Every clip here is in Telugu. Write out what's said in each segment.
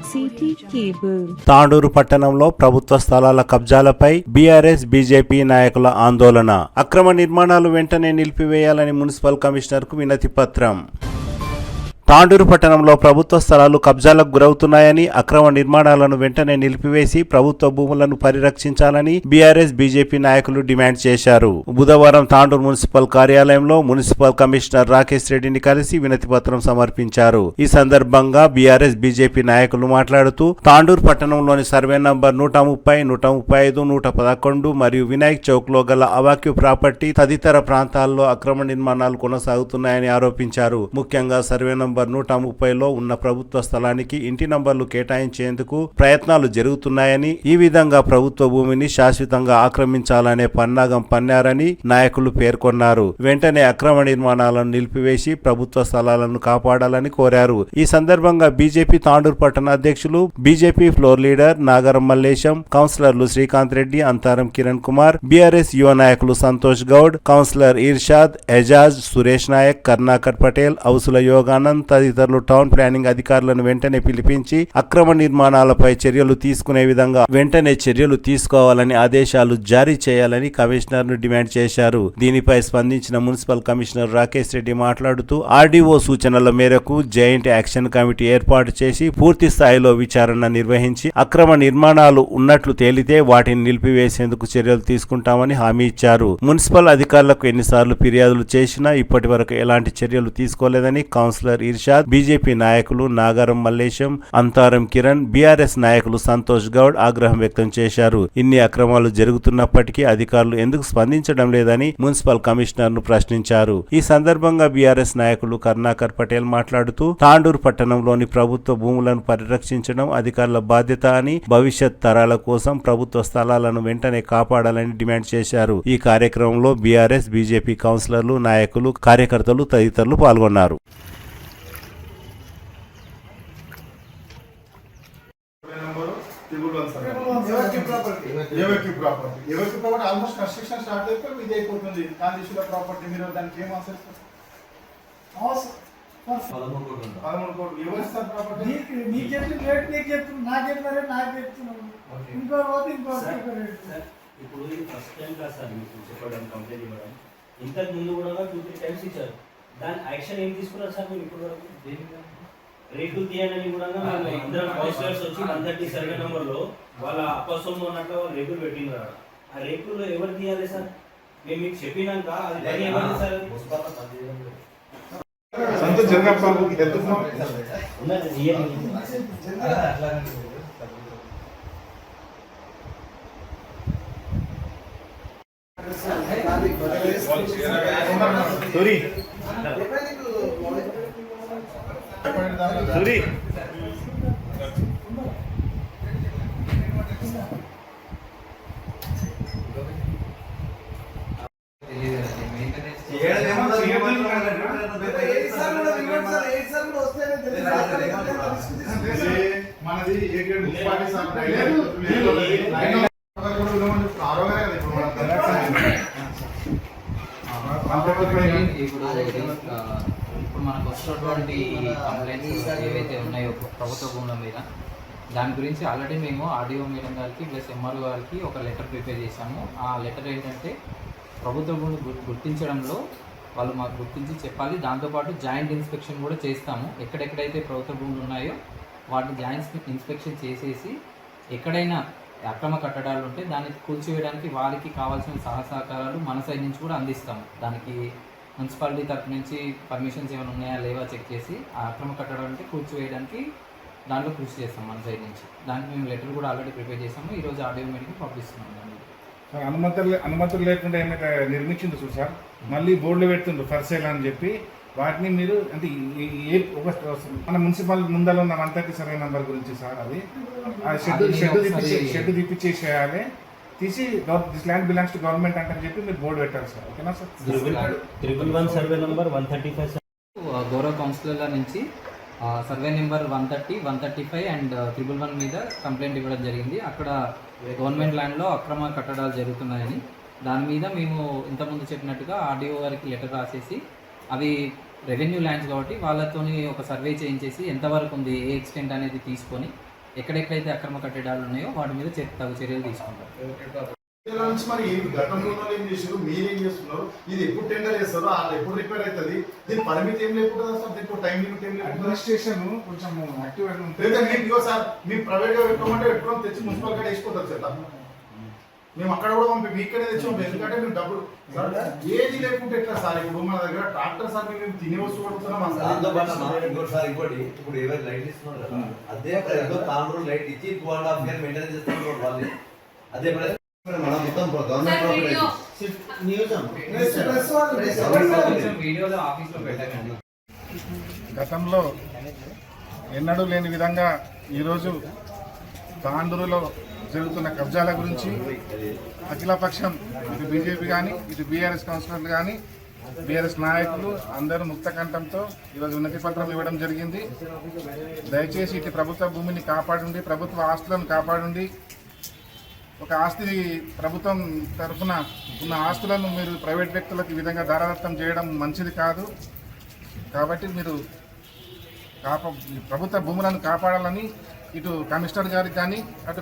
City cable. తాండూరు పట్టణంలో ప్రభుత్వ స్థలాల కబ్జాలపై బీఆర్ఎస్ బీజేపీ నాయకుల ఆందోళన. అక్రమ నిర్మాణాలు వెంటనే నిలిపివేయాలని మున్సిపల్ కమిషనర్కు వినతి పత్రం. తాండూరు పట్టణంలో ప్రభుత్వ స్థలాలు కబ్జాలకు గురవుతున్నాయని, అక్రమ నిర్మాణాలను వెంటనే నిలిపివేసి ప్రభుత్వ భూములను పరిరక్షించాలని బీఆర్ఎస్ బీజేపీ నాయకులు డిమాండ్ చేశారు. బుధవారం తాండూరు మున్సిపల్ కార్యాలయంలో మున్సిపల్ కమిషనర్ రాకేష్ రెడ్డిని కలిసి వినతి పత్రం సమర్పించారు. ఈ సందర్భంగా బీఆర్ఎస్ బీజేపీ నాయకులు మాట్లాడుతూ తాండూరు పట్టణంలోని సర్వే నంబర్ 130, 135, 111 మరియు వినాయక్ చౌక్ లో గల అవాక్యూ ప్రాపర్టీ తదితర ప్రాంతాల్లో అక్రమ నిర్మాణాలు కొనసాగుతున్నాయని ఆరోపించారు. ముఖ్యంగా సర్వే నంబర్ 130లో ఉన్న ప్రభుత్వ స్థలానికి ఇంటి నంబర్లు కేటాయించేందుకు ప్రయత్నాలు జరుగుతున్నాయని, ఈ విధంగా ప్రభుత్వ భూమిని శాశ్వతంగా ఆక్రమించాలనే పన్నాగం పన్నారని నాయకులు పేర్కొన్నారు. వెంటనే అక్రమ నిర్మాణాలను నిలిపివేసి ప్రభుత్వ స్థలాలను కాపాడాలని కోరారు. ఈ సందర్భంగా బీజేపీ తాండూరు పట్టణ అధ్యక్షులు, BJP floor leader Nagaram Mallesham, కౌన్సిలర్లు శ్రీకాంత్ రెడ్డి, అంతారం కిరణ్ కుమార్, బీఆర్ఎస్ యువ నాయకులు సంతోష్ గౌడ్, కౌన్సిలర్ ఇర్షాద్, ఎజాజ్, సురేష్ నాయక్, కర్ణాకర్ పటేల్, ఔసుల యోగానంద్ తదితరులు టౌన్ ప్లానింగ్ అధికారులను వెంటనే పిలిపించి అక్రమ నిర్మాణాలపై చర్యలు తీసుకునే విధంగా వెంటనే చర్యలు తీసుకోవాలని ఆదేశాలు జారీ చేయాలని కమిషనర్ ను డిమాండ్ చేశారు. దీనిపై స్పందించిన మున్సిపల్ కమిషనర్ రాకేష్ రెడ్డి మాట్లాడుతూ ఆర్డీఓ సూచనల మేరకు జాయింట్ యాక్షన్ కమిటీ ఏర్పాటు చేసి పూర్తి స్థాయిలో విచారణ నిర్వహించి అక్రమ నిర్మాణాలు ఉన్నట్లు తేలితే వాటిని నిలిపివేసేందుకు చర్యలు తీసుకుంటామని హామీ ఇచ్చారు. మున్సిపల్ అధికారులకు ఎన్నిసార్లు ఫిర్యాదులు చేసినా ఇప్పటి వరకు ఎలాంటి చర్యలు తీసుకోలేదని కౌన్సిలర్ ఇర్షాద్, బీజేపీ నాయకులు నాగరం మల్లేశం, అంతారం కిరణ్, బీఆర్ఎస్ నాయకులు సంతోష్ గౌడ్ ఆగ్రహం వ్యక్తం చేశారు. ఇన్ని అక్రమాలు జరుగుతున్నప్పటికీ అధికారులు ఎందుకు స్పందించడం లేదని మున్సిపల్ కమిషనర్ ను ప్రశ్నించారు. ఈ సందర్భంగా బీఆర్ఎస్ నాయకులు కర్ణాకర్ పటేల్ మాట్లాడుతూ తాండూరు పట్టణంలోని ప్రభుత్వ భూములను పరిరక్షించడం అధికారుల బాధ్యత అని, భవిష్యత్ తరాల కోసం ప్రభుత్వ స్థలాలను వెంటనే కాపాడాలని డిమాండ్ చేశారు. ఈ కార్యక్రమంలో బీఆర్ఎస్ బీజేపీ కౌన్సిలర్లు, నాయకులు, కార్యకర్తలు తదితరులు పాల్గొన్నారు. ఆల్మోస్ట్ కన్స్ట్రక్షన్ స్టార్ట్ అయితే ఇది అయిపోతుంది. కాందిశుల ప్రాపర్టీ మీరు దానికి ఏం ఆశిస్తారు? 13 కోట్లు ఎవరు ఇస్తారు ప్రాపర్టీ? నీకు చెప్పి రేట్ నీకు చెప్తున్నాను, నాకు చెప్పారే నాకు చెప్తున్నాను. ఇంకో రోజు ఇంకో ఇప్పుడు ఇది ఫస్ట్ టైం కాదు సార్ మీకు చెప్పడం, కంప్లైంట్ ఇవ్వడం. ఇంతకు ముందు కూడా 2-3 టైమ్స్ ఇచ్చారు. దాని యాక్షన్ ఏం తీసుకున్నారు సార్ మీరు ఇప్పుడు వరకు? రేట్లు తీయనని కూడా అందరం కౌన్సిలర్స్ వచ్చి 130 సర్వే నంబర్ లో వాళ్ళ అపసొమ్ము అన్నట్టు వాళ్ళు రేకులు పెట్టినారు. ఆ రేకులు ఎవరు తీయాలి సార్? మేము మీకు చెప్పినాక అది పని ఎవరు సార్? మనది ఇప్పుడు మనకు వస్తున్నటువంటి కంప్లైంట్స్ ఏవైతే ఉన్నాయో ప్రభుత్వ భూముల మీద, దాని గురించి ఆల్రెడీ మేము ఆర్డీఓ మేడం గారికి ప్లస్ ఎంఆర్ఓ గారికి ఒక లెటర్ ప్రిపేర్ చేశాము. ఆ లెటర్ ఏంటంటే ప్రభుత్వ భూములు గుర్తించడంలో వాళ్ళు మాకు గుర్తించి చెప్పాలి. దాంతోపాటు జాయింట్ ఇన్స్పెక్షన్ కూడా చేస్తాము. ఎక్కడెక్కడైతే ప్రభుత్వ భూములు ఉన్నాయో వాటిని జాయింట్ ఇన్స్పెక్షన్ చేసేసి ఎక్కడైనా అక్రమ కట్టడాలు ఉంటే దాన్ని కూల్చివేయడానికి వారికి కావాల్సిన సహకారాలు మన సైడ్ నుంచి కూడా అందిస్తాము. దానికి మున్సిపాలిటీ తరఫు నుంచి పర్మిషన్స్ ఏమైనా ఉన్నాయా లేవా చెక్ చేసి ఆ అక్రమ కట్టడాలు ఉంటే కూల్చివేయడానికి దాంట్లో కృషి చేస్తాం మన సైడ్ నుంచి. దానికి మేము లెటర్ కూడా ఆల్రెడీ ప్రిపేర్ చేస్తాము. ఈరోజు ఆర్డీఓ మీటింగ్ పంపిస్తున్నాం. అనుమతులు లేకుండా ఏమైనా నిర్మించింది చూడు సార్, మళ్ళీ బోర్డులు పెడుతుండ్రు ఫర్ సేల్ అని చెప్పి. వాటిని మీరు అంటే మన మున్సిపల్ ముందర ఉన్న 130 సర్వే నంబర్ గురించి సార్, అది షెడ్ తిప్పించేసేయాలి, తీసి this land belongs to government అంటే చెప్పి మీరు బోర్డు పెట్టారు సార్. ఓకేనా సార్? 111 సర్వే నంబర్ 135 గౌరవ కౌన్సిలర్ల నుంచి సర్వే నెంబర్ 130, 135 అండ్ 111 మీద కంప్లైంట్ ఇవ్వడం జరిగింది. అక్కడ గవర్నమెంట్ ల్యాండ్లో అక్రమ కట్టడాలు జరుగుతున్నాయని దాని మీద మేము ఇంతకుముందు చెప్పినట్టుగా ఆర్డీఓ గారికి లెటర్ రాసేసి అవి రెవెన్యూ ల్యాండ్స్ కాబట్టి వాళ్ళతోని ఒక సర్వే చేయించేసి ఎంతవరకు ఉంది ఏ ఎక్స్టెంట్ అనేది తీసుకొని ఎక్కడెక్కడైతే అక్రమ కట్టడాలు ఉన్నాయో వాటి మీద తగు చర్యలు తీసుకుంటాం. ఇలా నుంచి మరి ఈ గతంలో ఏం చేసారు, మీరేం చేస్తున్నారు, ఇది ఎప్పుడు టెండర్ చేస్తారు, వాళ్ళు ఎప్పుడు రిపేర్ అవుతుంది, దీని పరిమితి ఏం లేకుండా సార్, దీనికి టైం లిమిట్ ఏం లేకుండా అడ్మినిస్ట్రేషన్ కొంచెం యాక్టివ్ గా ఉంటుంది. లేదా మీకు ఇగో సార్ మేము ప్రైవేట్ గా పెట్టుకోమంటే పెట్టుకోవడం తెచ్చి మున్సిపల్ గా వేసుకుంటారు సార్. మేము అక్కడ కూడా పంపి మీ ఇక్కడే తెచ్చి పంపి, ఎందుకంటే మేము డబ్బులు సార్ ఏది లేకుంటే ఎట్లా సార్. ఇప్పుడు మన దగ్గర ట్రాక్టర్ సార్ మేము తినే వస్తువు పడుతున్నాం ఇంకోటి ఇప్పుడు ఎవరు లైట్ ఇస్తున్నారు కదా, అదే ఏదో తాండ్రు లైట్ ఇచ్చి 2.5 years మెయింటైన్ చేస్తున్నారు వాళ్ళు. అదే మనం మొత్తం గవర్నమెంట్ వీడియోలో ఆఫీస్లో పెట్టకండి. గతంలో ఎన్నడూ లేని విధంగా ఈరోజు తాండూరులో జరుగుతున్న కబ్జాల గురించి అఖిలపక్షం ఇటు బీజేపీ కానీ ఇటు బీఆర్ఎస్ కౌన్సిలర్లు కానీ బీఆర్ఎస్ నాయకులు అందరూ ముక్త కంఠంతో ఈరోజు వినతి పత్రం ఇవ్వడం జరిగింది. దయచేసి ఇటు ప్రభుత్వ భూమిని కాపాడండి, ప్రభుత్వ ఆస్తులను కాపాడండి. ఒక ఆస్తి ప్రభుత్వం తరఫున ఉన్న ఆస్తులను మీరు ప్రైవేట్ వ్యక్తులకు ఈ విధంగా దారాదత్తం చేయడం మంచిది కాదు. కాబట్టి మీరు ప్రభుత్వ భూములను కాపాడాలని ఇటు కమిషనర్ గారికి కానీ అటు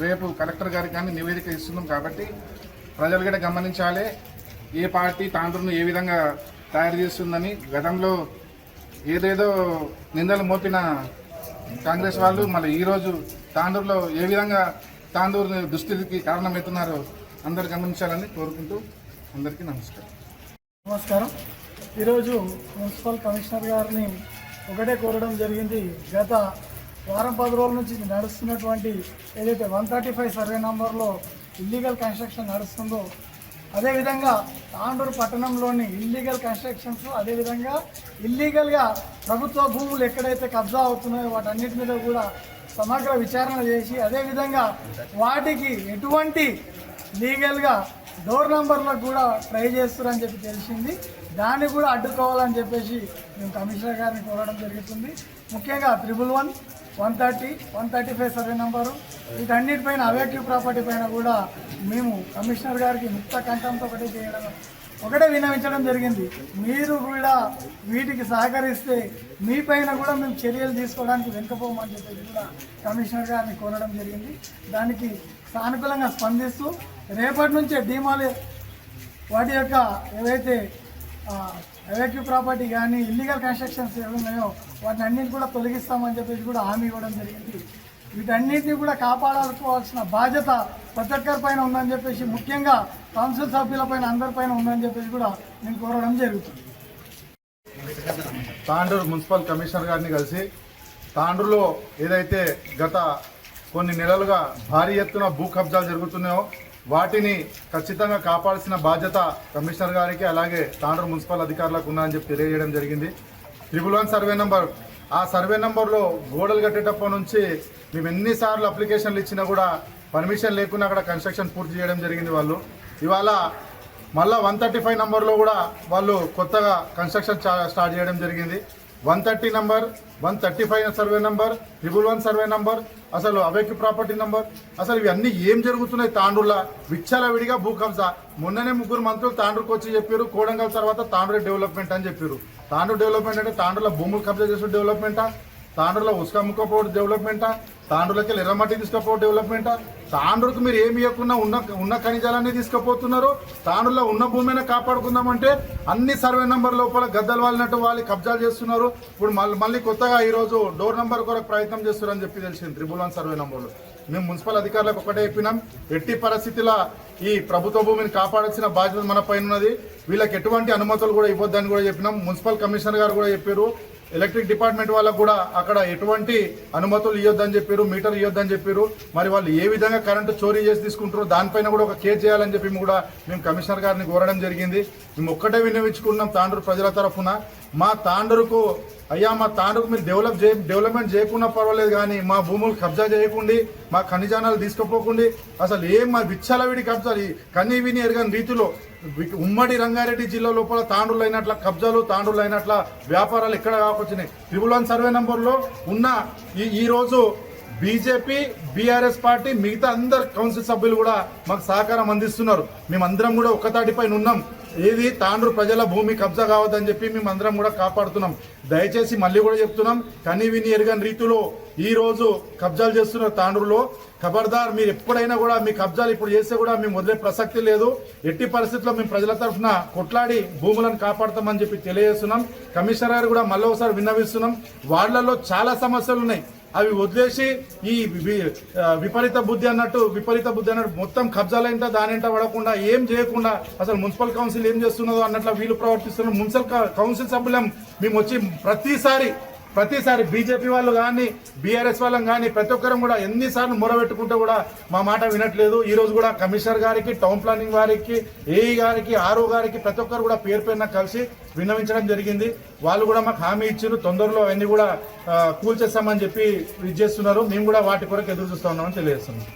రేపు కలెక్టర్ గారికి కానీ నివేదిక ఇస్తున్నాం. కాబట్టి ప్రజలు కూడా గమనించాలి ఏ పార్టీ తాండ్రును ఏ విధంగా తయారు చేస్తుందని. గతంలో ఏదేదో నిందలు మోపిన కాంగ్రెస్ వాళ్ళు మళ్ళీ ఈరోజు తాండూరులో ఏ విధంగా తాండూరు దుస్థితికి కారణమవుతున్నారో అందరు గమనించాలని కోరుకుంటూ అందరికీ నమస్కారం. ఈరోజు మున్సిపల్ కమిషనర్ గారిని ఒకటే కోరడం జరిగింది. గత వారం 10 రోజుల నుంచి నడుస్తున్నటువంటి ఏదైతే 135 సర్వే నంబర్లో ఇల్లీగల్ కన్స్ట్రక్షన్ నడుస్తుందో, అదేవిధంగా తాండూరు పట్టణంలోని ఇల్లీగల్ కన్స్ట్రక్షన్స్, అదేవిధంగా ఇల్లీగల్గా ప్రభుత్వ భూములు ఎక్కడైతే కబ్జా అవుతున్నాయో వాటన్నిటి మీద కూడా సమగ్ర విచారణ చేసి, అదేవిధంగా వాటికి ఎటువంటి లీగల్గా డోర్ నంబర్లకు కూడా ట్రై చేస్తున్నారని చెప్పి తెలిసింది. దాన్ని కూడా అడ్డుకోవాలని చెప్పేసి మేము కమిషనర్ గారిని కోరడం జరుగుతుంది. ముఖ్యంగా 111, 130, 135 సర్వే నంబరు వీటన్నిటిపైన అవేక్టివ్ ప్రాపర్టీ పైన కూడా మేము కమిషనర్ గారికి ముక్త కంఠంతో ఒకటే విన్నవించడం జరిగింది. మీరు కూడా వీటికి సహకరిస్తే మీ పైన కూడా మేము చర్యలు తీసుకోవడానికి వెనుకపోమని చెప్పేసి కూడా కమిషనర్ గారిని కోరడం జరిగింది. దానికి సానుకూలంగా స్పందిస్తూ రేపటి నుంచే డీమాలే వాటి యొక్క ఏవైతే ఎలక్టివ్ ప్రాపర్టీ కానీ ఇల్లీగల్ కన్స్ట్రక్షన్స్ ఏవి ఉన్నాయో వాటిని అన్నింటినీ కూడా తొలగిస్తామని చెప్పేసి కూడా హామీ ఇవ్వడం జరిగింది. వీటన్నిటిని కూడా కాపాడుకోవాల్సిన బాధ్యత ప్రతి ఒక్కరి పైన ఉందని చెప్పేసి, ముఖ్యంగా కౌన్సిల్ సభ్యులపైన అందరిపైన ఉందని చెప్పేసి కూడా నేను కోరడం జరుగుతుంది. తాండూరు మున్సిపల్ కమిషనర్ గారిని కలిసి తాండూరులో ఏదైతే గత కొన్ని నెలలుగా భారీ ఎత్తున భూ కబ్జాలు జరుగుతున్నాయో వాటిని ఖచ్చితంగా కాపాడాల్సిన బాధ్యత కమిషనర్ గారికి అలాగే తాండూరు మున్సిపల్ అధికారులకు ఉందని చెప్పి తెలియజేయడం జరిగింది. 111 సర్వే నంబర్, ఆ సర్వే నంబర్లో గోడలు కట్టేటప్పటి నుంచి మేము ఎన్నిసార్లు అప్లికేషన్లు ఇచ్చినా కూడా పర్మిషన్ లేకుండా అక్కడ కన్స్ట్రక్షన్ పూర్తి చేయడం జరిగింది. వాళ్ళు ఇవాళ మళ్ళీ 135 నంబర్లో కూడా వాళ్ళు కొత్తగా కన్స్ట్రక్షన్ స్టార్ట్ చేయడం జరిగింది. 130 number, 135 survey number, 111 survey number, అసలు అవేక్ ప్రాపర్టీ నంబర్, అసలు ఇవన్నీ ఏం జరుగుతున్నాయి తాండూరులో? విచ్చలవిడిగా భూ కబ్జా. మొన్ననే 3 మంత్రులు తాండూరుకు వచ్చి చెప్పారు కోడంగల్ తర్వాత తాండూరు డెవలప్మెంట్ అని చెప్పారు. తాండూరు డెవలప్మెంట్ అంటే తాండూరులో భూములు కబ్జా చేసే డెవలప్మెంటా? తాండూరులో ఉసుక అమ్ముకోపోవడం డెవలప్మెంటా? తాండూరులోకి ఎర్రమట్టి తీసుకుపోవడం డెవలప్మెంటా? తాండూరుకు మీరు ఏమి ఇవ్వకుండా ఉన్న ఖనిజాలన్నీ తీసుకుపోతున్నారు. తాండూరులో ఉన్న భూమిని కాపాడుకుందామంటే అన్ని సర్వే నంబర్ లోపల గద్దలు వాలినట్టు వాళ్ళు కబ్జాలు చేస్తున్నారు. ఇప్పుడు మళ్ళీ కొత్తగా ఈరోజు డోర్ నంబర్ కొరకు ప్రయత్నం చేస్తున్నారని చెప్పి తెలిసింది 111 సర్వే నంబర్లో. మేము మున్సిపల్ అధికారులకు ఒకటే చెప్పినాం, ఎట్టి పరిస్థితుల్లో ఈ ప్రభుత్వ భూమిని కాపాడాల్సిన బాధ్యత మన పైన ఉన్నది. వీళ్ళకి ఎటువంటి అనుమతులు కూడా ఇవ్వద్దని కూడా చెప్పినాం. మున్సిపల్ కమిషనర్ గారు కూడా చెప్పారు, ఎలక్ట్రిక్ డిపార్ట్మెంట్ వాళ్ళకు కూడా అక్కడ ఎటువంటి అనుమతులు ఇవ్వద్దని చెప్పారు, మీటర్ ఇవ్వద్దని చెప్పారు. మరి వాళ్ళు ఏ విధంగా కరెంటు చోరీ చేసి తీసుకుంటారో దానిపైన కూడా ఒక కేసు చేయాలని చెప్పి కూడా మేము కమిషనర్ గారిని కోరడం జరిగింది. మేము ఒక్కటే విన్నవించుకున్నాం తాండూరు ప్రజల తరఫున, మా తాండూరుకు అయ్యా మా తాండూరుకు మీరు డెవలప్మెంట్ చేయకుండా పర్వాలేదు, కానీ మా భూములు కబ్జా చేయకుండా, మా ఖనిజానాలు తీసుకుపోకుండా, అసలు ఏం మా విచ్చలవిడి కబ్జాలు కన్నీ విని ఎరగని రీతిలో ఉమ్మడి రంగారెడ్డి జిల్లా లోపల తాండూరులో అయినట్ల కబ్జాలు, తాండూరులో అయినట్ల వ్యాపారాలు ఎక్కడ కాకొచ్చినాయి. 111 సర్వే నంబర్లో ఉన్న ఈరోజు బీజేపీ, బీఆర్ఎస్ పార్టీ, మిగతా అందరు కౌన్సిల్ సభ్యులు కూడా మాకు సహకారం అందిస్తున్నారు. మేమందరం కూడా ఒక్కతాటిపైన ఉన్నాం. ఏది తాండ్రు ప్రజల భూమి కబ్జా కావద్దని చెప్పి మేము అందరం కూడా కాపాడుతున్నాం. దయచేసి మళ్ళీ కూడా చెప్తున్నాం, కని విని ఎరగని రీతిలో ఈ రోజు కబ్జాలు చేస్తున్న తాండ్రులో ఖబర్దార్, మీరు ఎప్పుడైనా కూడా మీ కబ్జాలు ఇప్పుడు చేస్తే కూడా మేము వదిలే ప్రసక్తి లేదు. ఎట్టి పరిస్థితుల్లో మేము ప్రజల తరఫున కొట్లాడి భూములను కాపాడతామని చెప్పి తెలియజేస్తున్నాం. కమిషనర్ గారు కూడా మళ్ళీ ఒకసారి విన్నవిస్తున్నాం, వాళ్లలో చాలా సమస్యలు ఉన్నాయి, అవి వదిలేసి ఈ విపరీత బుద్ధి అన్నట్టు మొత్తం కబ్జాలేంట దానింట పడకుండా ఏం చేయకుండా అసలు మున్సిపల్ కౌన్సిల్ ఏం చేస్తున్నదో అన్నట్లు వీళ్ళు ప్రవర్తిస్తున్నారు. మున్సిపల్ కౌన్సిల్ సభ్యులం మేము వచ్చి ప్రతిసారి బీజేపీ వాళ్ళు కానీ బీఆర్ఎస్ వాళ్ళని కానీ ప్రతి ఒక్కరం కూడా ఎన్నిసార్లు మొరబెట్టుకుంటే కూడా మా మాట వినట్లేదు. ఈ రోజు కూడా కమిషనర్ గారికి, టౌన్ ప్లానింగ్ వారికి, ఏఈ గారికి, ఆర్ఓ గారికి ప్రతి ఒక్కరు కూడా పేరు పేరున కలిసి విన్నవించడం జరిగింది. వాళ్ళు కూడా మాకు హామీ ఇచ్చారు, తొందరలో అవన్నీ కూడా కూల్చేస్తామని చెప్పి ఇది చేస్తున్నారు. మేము కూడా వాటి కొరకు ఎదురు చూస్తా ఉన్నామని తెలియజేస్తున్నాం.